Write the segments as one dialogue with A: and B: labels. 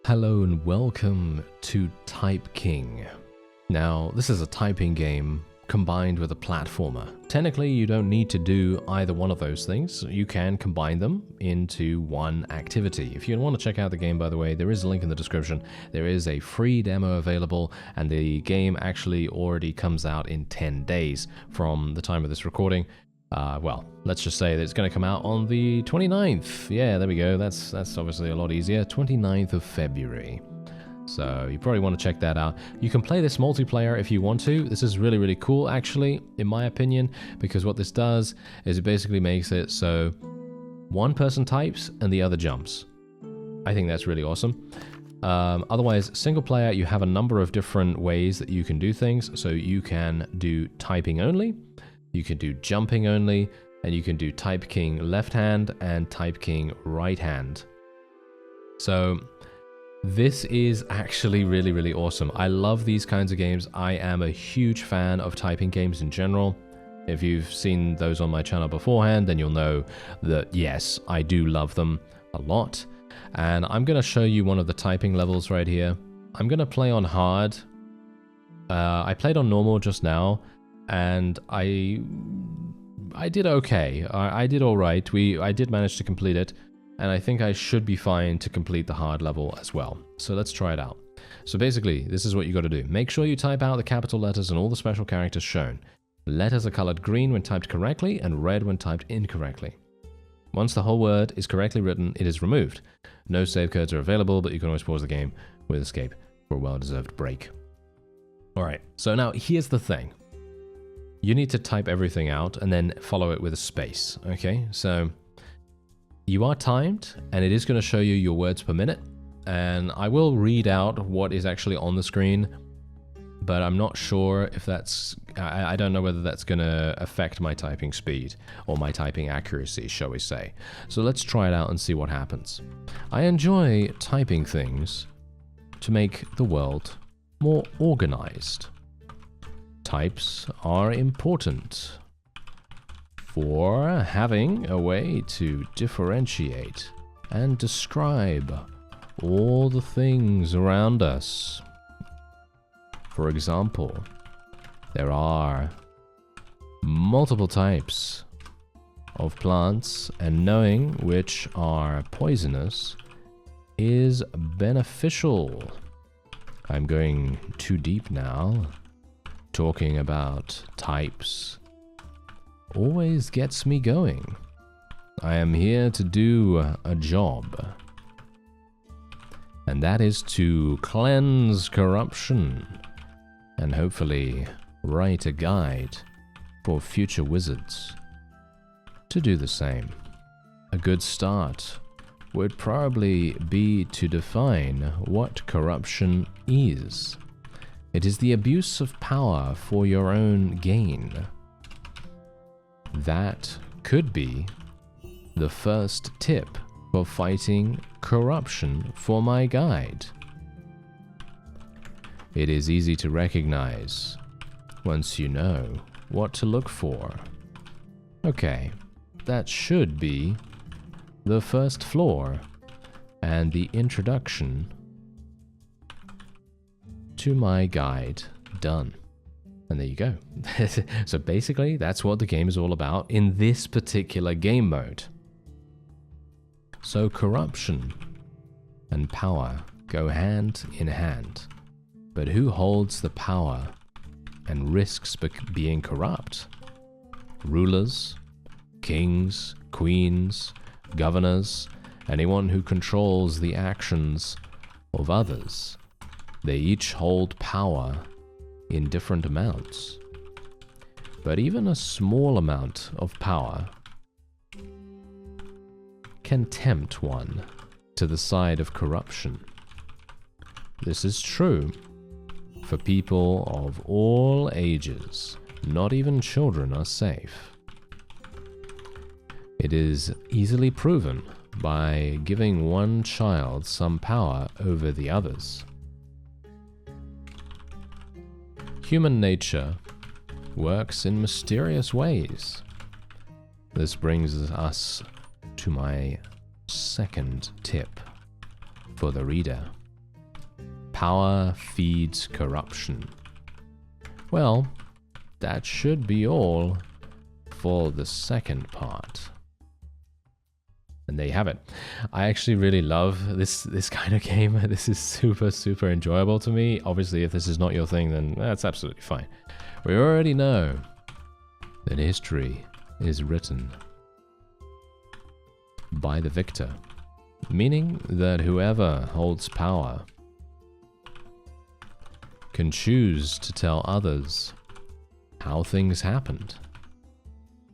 A: Hello and welcome to Type King. Now, this is a typing game combined with a platformer. Technically, you don't need to do either one of those things. You can combine them into one activity. If you want to check out the game, by the way, there is a link in the description. There is a free demo available, and the game actually already comes out in 10 days from the time of this recording. Well, let's just say that it's going to come out on the 29th. Yeah, there we go. That's obviously a lot easier. 29th of February. So you probably want to check that out. You can play this multiplayer if you want to. This is really, really cool, actually, in my opinion, because what this does is it basically makes it so one person types and the other jumps. I think that's really awesome. Otherwise, single player, you have a number of different ways that you can do things. So you can do typing only. You can do jumping only, and you can do Type King left hand and Type King right hand. So this is actually really, really awesome. I love these kinds of games. I am a huge fan of typing games in general. If you've seen those on my channel beforehand, then you'll know that yes, I do love them a lot. And I'm going to show you one of the typing levels right here. I'm going to play on hard. I played on normal just now. And I did okay. I did all right. I did manage to complete it, and I think I should be fine to complete the hard level as well. So let's try it out. So basically, this is what you got to do. Make sure you type out the capital letters and all the special characters shown. Letters are colored green when typed correctly and red when typed incorrectly. Once the whole word is correctly written, it is removed. No save codes are available, but you can always pause the game with escape for a well-deserved break. All right, so now here's the thing. You need to type everything out and then follow it with a space, okay? So you are timed, and it is going to show you your words per minute, and I will read out what is actually on the screen, but I'm not sure if that's... I don't know whether that's going to affect my typing speed or my typing accuracy, shall we say. So let's try it out and see what happens. I enjoy typing things to make the world more organized. Types are important for having a way to differentiate and describe all the things around us. For example, there are multiple types of plants, and knowing which are poisonous is beneficial. I'm going too deep now. Talking about types always gets me going. I am here to do a job, and that is to cleanse corruption and hopefully write a guide for future wizards to do the same. A good start would probably be to define what corruption is. It is the abuse of power for your own gain. That could be the first tip for fighting corruption for my guide. It is easy to recognize once you know what to look for. Okay, that should be the first floor and the introduction to my guide done. And there you go. So basically, that's what the game is all about in this particular game mode. So corruption and power go hand in hand. But who holds the power and risks being corrupt? Rulers, kings, queens, governors, anyone who controls the actions of others. They each hold power in different amounts. But even a small amount of power can tempt one to the side of corruption. This is true for people of all ages. Not even children are safe. It is easily proven by giving one child some power over the others. Human nature works in mysterious ways. This brings us to my second tip for the reader. Power feeds corruption. Well, that should be all for the second part. And there you have it. I actually really love this kind of game. This is super, super enjoyable to me. Obviously, if this is not your thing, then that's absolutely fine. We already know that history is written by the victor, meaning that whoever holds power can choose to tell others how things happened.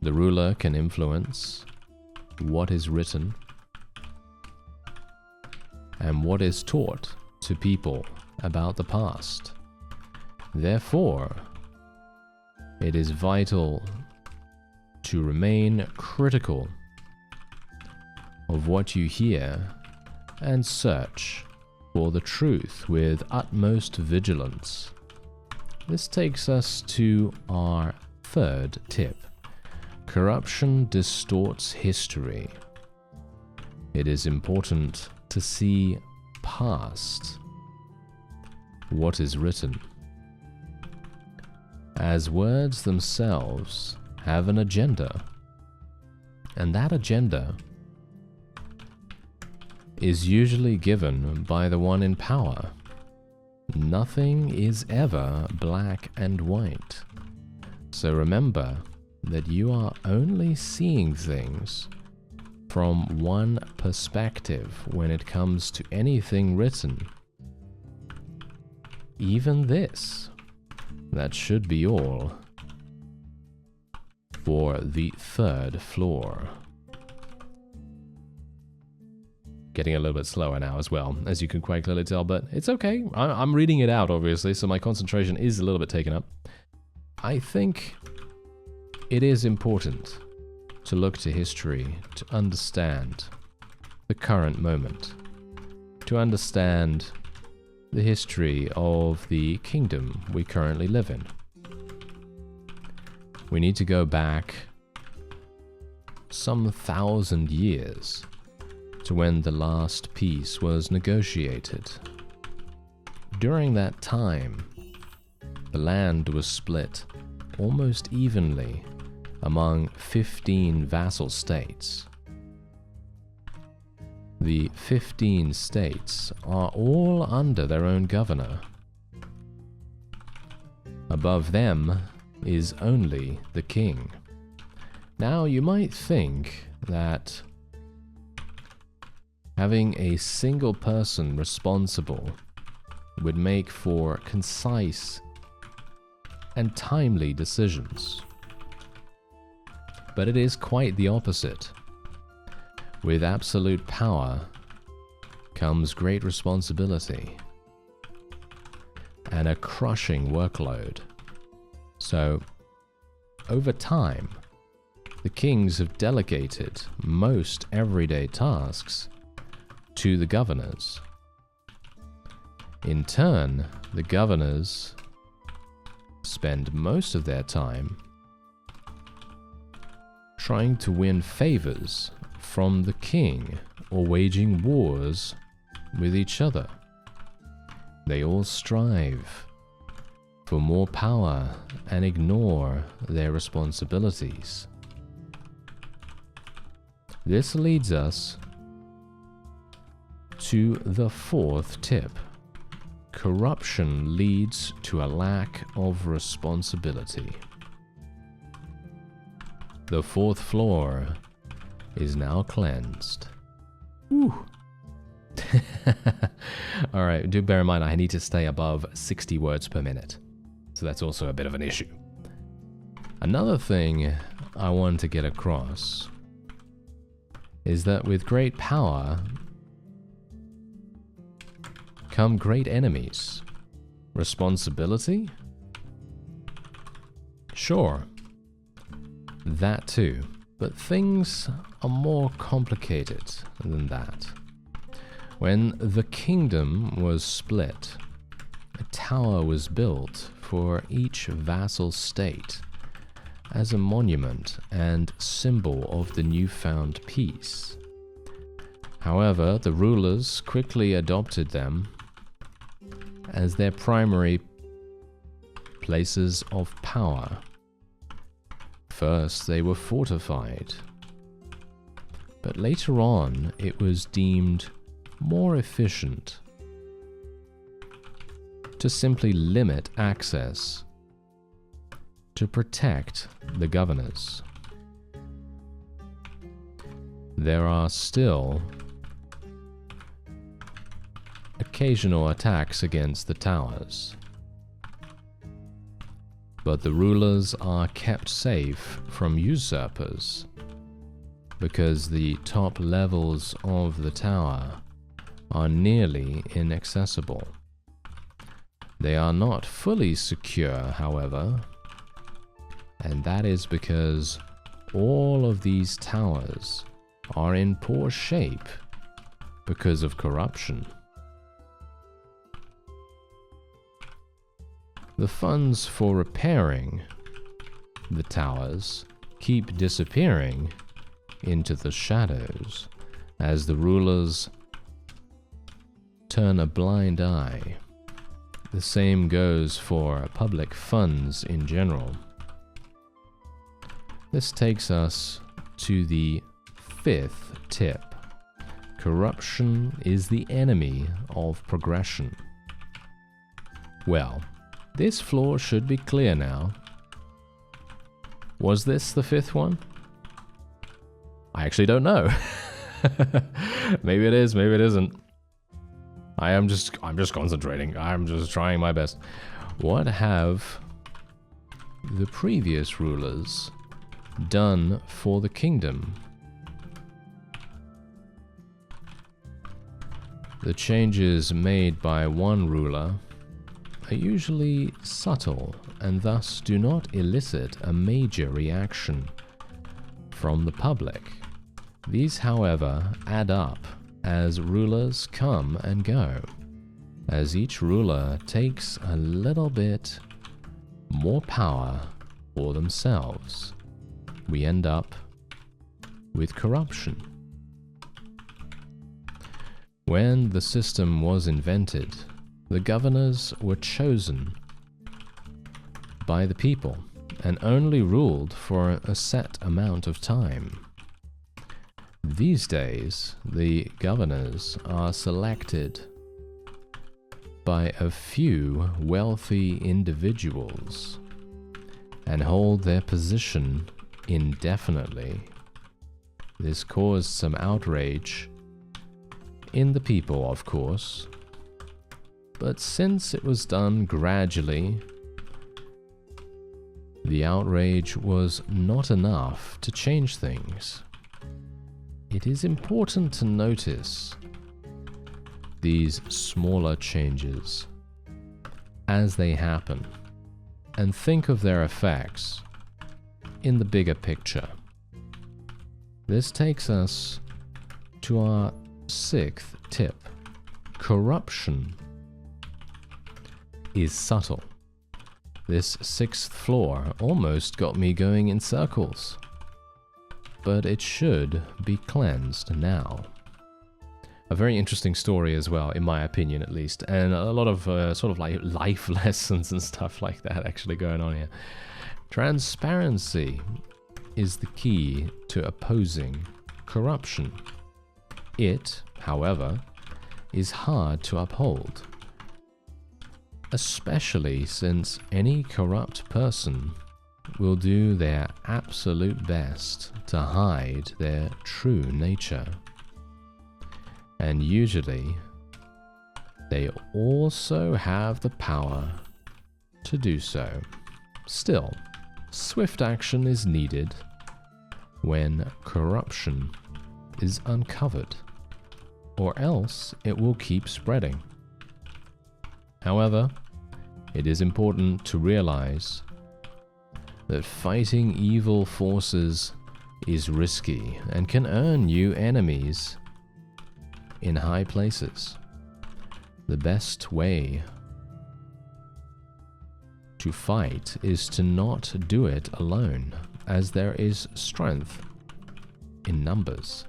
A: The ruler can influence what is written and what is taught to people about the past. Therefore, it is vital to remain critical of what you hear and search for the truth with utmost vigilance. This takes us to our third tip. Corruption distorts history. It is important to see past what is written, as words themselves have an agenda, and that agenda is usually given by the one in power. Nothing is ever black and white. So remember that you are only seeing things from one perspective when it comes to anything written. Even this. That should be all for the third floor. Getting a little bit slower now as well, as you can quite clearly tell, but it's okay. I'm reading it out, obviously, so my concentration is a little bit taken up. I think it is important to look to history to understand the current moment, to understand the history of the kingdom we currently live in. We need to go back some 1,000 years to when the last peace was negotiated. During that time, the land was split almost evenly among 15 vassal states. The 15 states are all under their own governor. Above them is only the king. Now, you might think that having a single person responsible would make for concise and timely decisions. But it is quite the opposite. With absolute power comes great responsibility and a crushing workload. So, over time, the kings have delegated most everyday tasks to the governors. In turn, the governors spend most of their time trying to win favors from the king or waging wars with each other. They all strive for more power and ignore their responsibilities. This leads us to the fourth tip. Corruption leads to a lack of responsibility. The fourth floor is now cleansed. Woo! Alright, do bear in mind I need to stay above 60 words per minute. So that's also a bit of an issue. Another thing I want to get across is that with great power come great enemies. Responsibility? Sure. That too. But things are more complicated than that. When the kingdom was split, a tower was built for each vassal state as a monument and symbol of the newfound peace. However, the rulers quickly adopted them as their primary places of power. First, they were fortified, but later on, it was deemed more efficient to simply limit access to protect the governors. There are still occasional attacks against the towers, but the rulers are kept safe from usurpers because the top levels of the tower are nearly inaccessible. They are not fully secure, however, and that is because all of these towers are in poor shape because of corruption. The funds for repairing the towers keep disappearing into the shadows as the rulers turn a blind eye. The same goes for public funds in general. This takes us to the fifth tip. Corruption is the enemy of progression. Well, this flaw should be clear now. Was this the fifth one? I actually don't know. Maybe it is, maybe it isn't. I'm just concentrating. I'm just trying my best. What have the previous rulers done for the kingdom? The changes made by one ruler are usually subtle and thus do not elicit a major reaction from the public. These, however, add up as rulers come and go. As each ruler takes a little bit more power for themselves, we end up with corruption. When the system was invented, the governors were chosen by the people and only ruled for a set amount of time. These days, the governors are selected by a few wealthy individuals and hold their position indefinitely. This caused some outrage in the people, of course, but since it was done gradually, the outrage was not enough to change things. It is important to notice these smaller changes as they happen and think of their effects in the bigger picture. This takes us to our sixth tip. Corruption is subtle. This sixth flaw almost got me going in circles, but it should be cleansed now. A very interesting story as well, in my opinion at least, and a lot of sort of like life lessons and stuff like that actually going on here. Transparency is the key to opposing corruption. It, however, is hard to uphold, especially since any corrupt person will do their absolute best to hide their true nature. And usually, they also have the power to do so. Still, swift action is needed when corruption is uncovered, or else it will keep spreading. However, it is important to realize that fighting evil forces is risky and can earn you enemies in high places. The best way to fight is to not do it alone, as there is strength in numbers.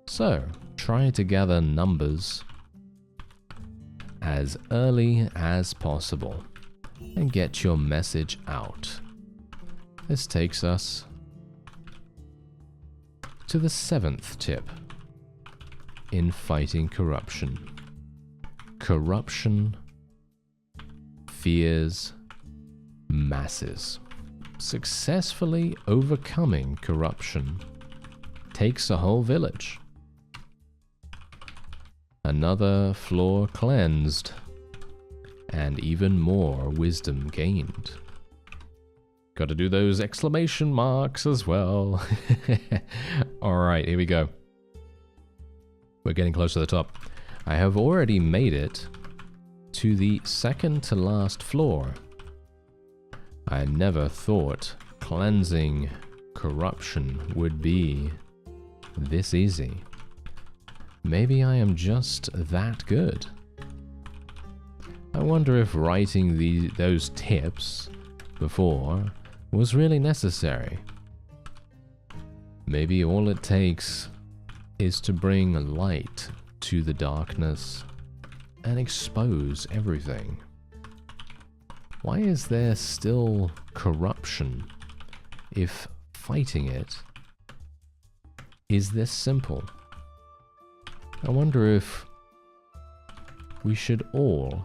A: So, try to gather numbers as early as possible and get your message out. This takes us to the 7th tip in fighting corruption. Corruption fears masses. Successfully overcoming corruption takes a whole village. Another floor cleansed, and even more wisdom gained. Got to do those exclamation marks as well. Alright, here we go. We're getting close to the top. I have already made it to the second to last floor. I never thought cleansing corruption would be this easy. Maybe I am just that good. I wonder if writing those tips before was really necessary. Maybe all it takes is to bring light to the darkness and expose everything. Why is there still corruption if fighting it is this simple? I wonder if we should all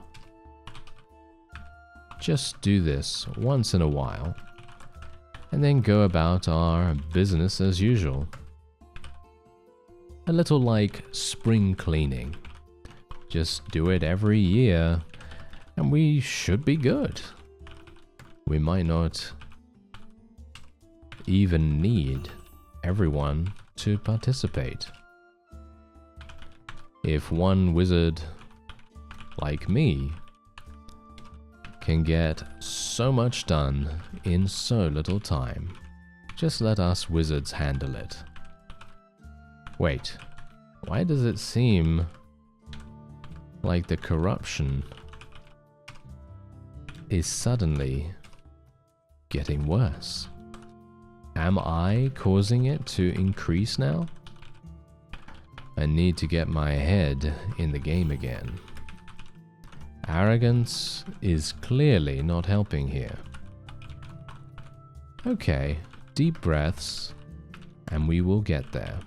A: just do this once in a while and then go about our business as usual. A little like spring cleaning. Just do it every year and we should be good. We might not even need everyone to participate. If one wizard like me can get so much done in so little time, just let us wizards handle it. Wait, why does it seem like the corruption is suddenly getting worse? Am I causing it to increase now? I need to get my head in the game again. Arrogance is clearly not helping here. Okay, deep breaths, and we will get there.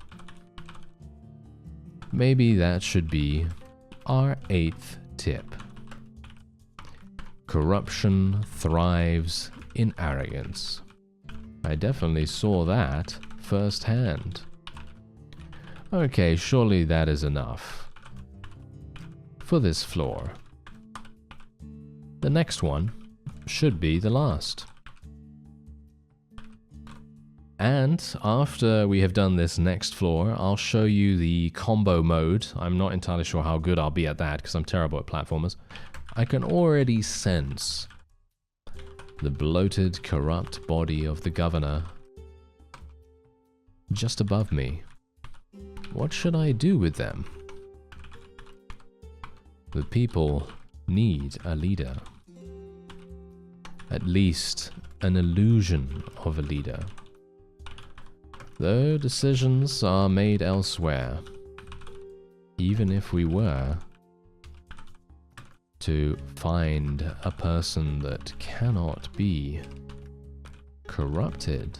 A: Maybe that should be our 8th tip. Corruption thrives in arrogance. I definitely saw that firsthand. Okay, surely that is enough for this floor. The next one should be the last. And after we have done this next floor, I'll show you the combo mode. I'm not entirely sure how good I'll be at that because I'm terrible at platformers. I can already sense the bloated, corrupt body of the governor just above me. What should I do with them? The people need a leader. At least an illusion of a leader. Though decisions are made elsewhere, even if we were to find a person that cannot be corrupted,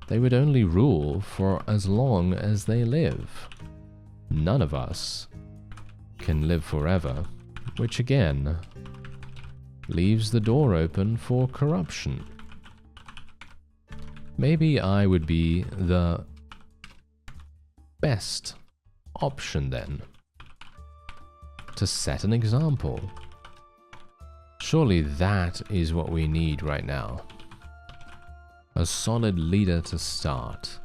A: they would only rule for as long as they live. None of us can live forever, which again leaves the door open for corruption. Maybe I would be the best option then, to set an example. Surely that is what we need right now. A solid leader to start.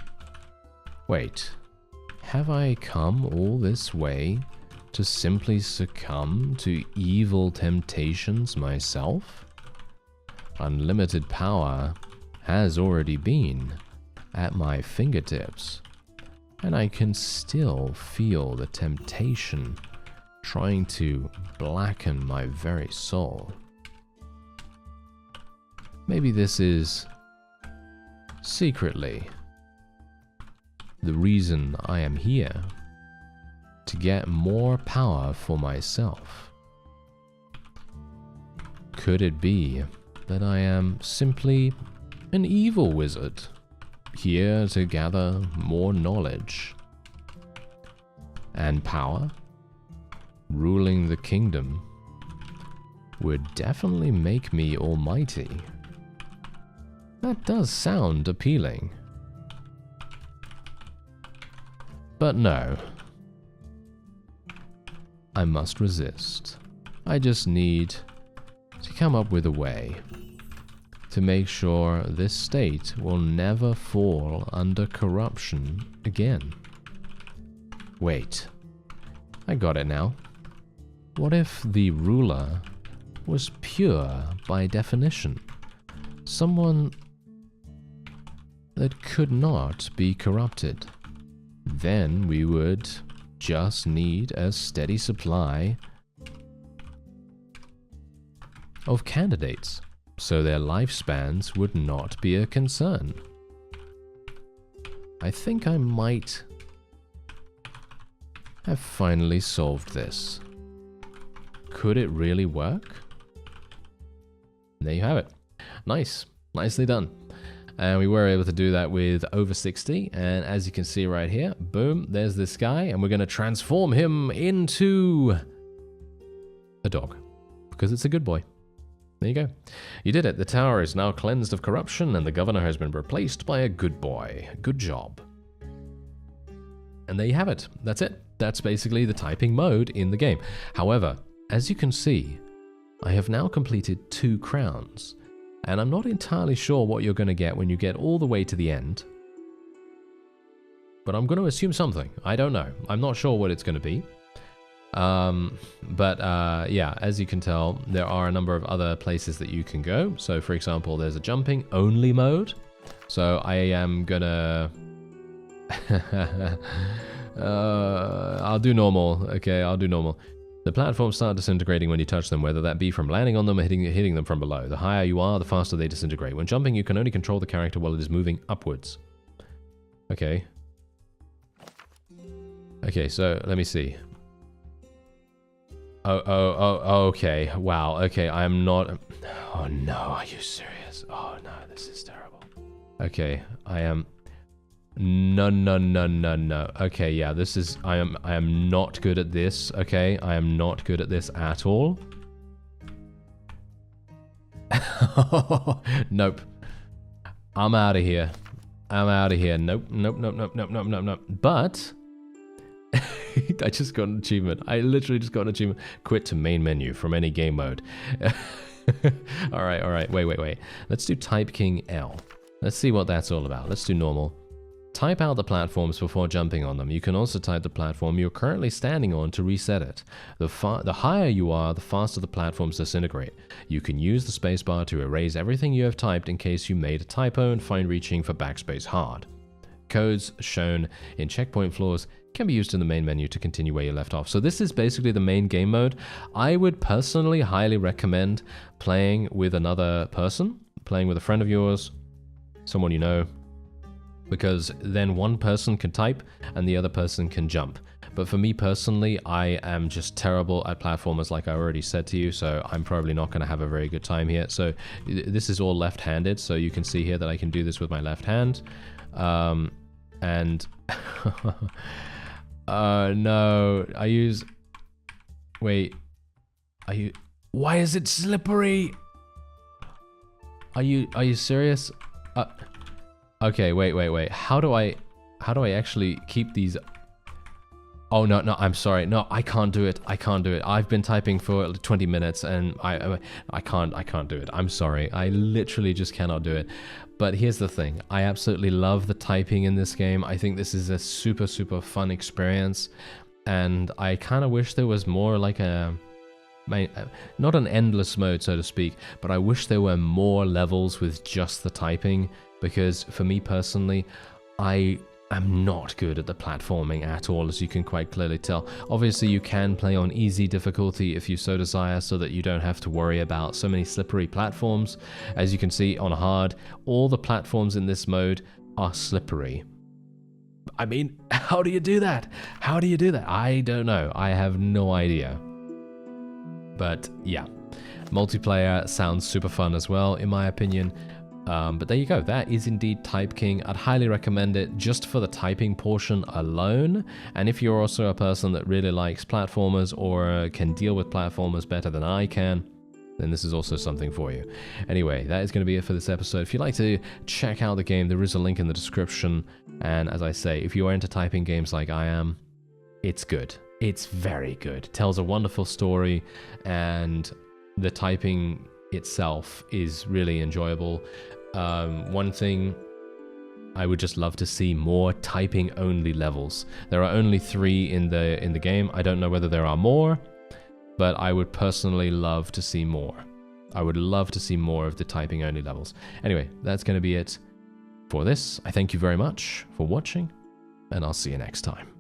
A: Wait, have I come all this way to simply succumb to evil temptations myself? Unlimited power has already been at my fingertips, and I can still feel the temptation trying to blacken my very soul. Maybe this is secretly the reason I am here, to get more power for myself. Could it be that I am simply an evil wizard, here to gather more knowledge and power? Ruling the kingdom would definitely make me almighty. That does sound appealing. But no. I must resist. I just need to come up with a way to make sure this state will never fall under corruption again. Wait. I got it now. What if the ruler was pure by definition? Someone that could not be corrupted. Then we would just need a steady supply of candidates, so their lifespans would not be a concern. I think I might have finally solved this. Could it really work? There you have it. Nice. Nicely done. And we were able to do that with over 60. And as you can see right here, boom, there's this guy. And we're going to transform him into a dog. Because it's a good boy. There you go. You did it. The tower is now cleansed of corruption and the governor has been replaced by a good boy. Good job. And there you have it. That's it. That's basically the typing mode in the game. However, as you can see, I have now completed 2 crowns. And I'm not entirely sure what you're going to get when you get all the way to the end. But I'm going to assume something. I don't know. I'm not sure what it's going to be. Yeah, as you can tell, there are a number of other places that you can go. So, for example, there's a jumping only mode. So I am going to... I'll do normal. Okay, I'll do normal. The platforms start disintegrating when you touch them, whether that be from landing on them or hitting them from below. The higher you are, the faster they disintegrate. When jumping, you can only control the character while it is moving upwards. Okay. Okay, so let me see. Oh, okay. Wow, okay, I am not... Oh no, are you serious? Oh no, this is terrible. Okay, I am... No. Okay, yeah, this is... I am not good at this, okay? I am not good at this at all. Nope. I'm out of here. I'm out of here. Nope. But... I just got an achievement. I literally just got an achievement. Quit to main menu from any game mode. Alright. Wait. Let's do Type King L. Let's see what that's all about. Let's do normal. Type out the platforms before jumping on them. You can also type the platform you're currently standing on to reset it. The higher you are, the faster the platforms disintegrate. You can use the spacebar to erase everything you have typed in case you made a typo and find reaching for backspace hard. Codes shown in checkpoint floors can be used in the main menu to continue where you left off. So this is basically the main game mode. I would personally highly recommend playing with another person, playing with a friend of yours, someone you know, because then one person can type and the other person can jump. But for me personally, I am just terrible at platformers, like I already said to you, so I'm probably not going to have a very good time here. So this is all left-handed, so you can see here that I can do this with my left hand. And no, I use... Wait, why is it slippery? Are you serious? Okay, wait. How do I actually keep these? Oh no, I'm sorry. No, I can't do it. I've been typing for 20 minutes and I can't do it. I'm sorry. I literally just cannot do it. But here's the thing. I absolutely love the typing in this game. I think this is a super fun experience, and I kind of wish there was more like not an endless mode, so to speak, but I wish there were more levels with just the typing, because for me personally, I am not good at the platforming at all, as you can quite clearly tell. Obviously, you can play on easy difficulty if you so desire, so that you don't have to worry about so many slippery platforms. As you can see on hard, all the platforms in this mode are slippery. I mean, how do you do that? I don't know. I have no idea. But yeah, multiplayer sounds super fun as well, in my opinion. But there you go. That is indeed Type King. I'd highly recommend it just for the typing portion alone. And if you're also a person that really likes platformers or can deal with platformers better than I can, then this is also something for you. Anyway, that is going to be it for this episode. If you'd like to check out the game, there is a link in the description. And as I say, if you are into typing games like I am, it's good. It's very good. It tells a wonderful story, and the typing itself is really enjoyable. One thing I would just love to see more typing only levels. There are only 3 in the game. I don't know whether there are more, but I would personally love to see more. I would love to see more of the typing only levels. Anyway, that's going to be it for this. I thank you very much for watching, and I'll see you next time.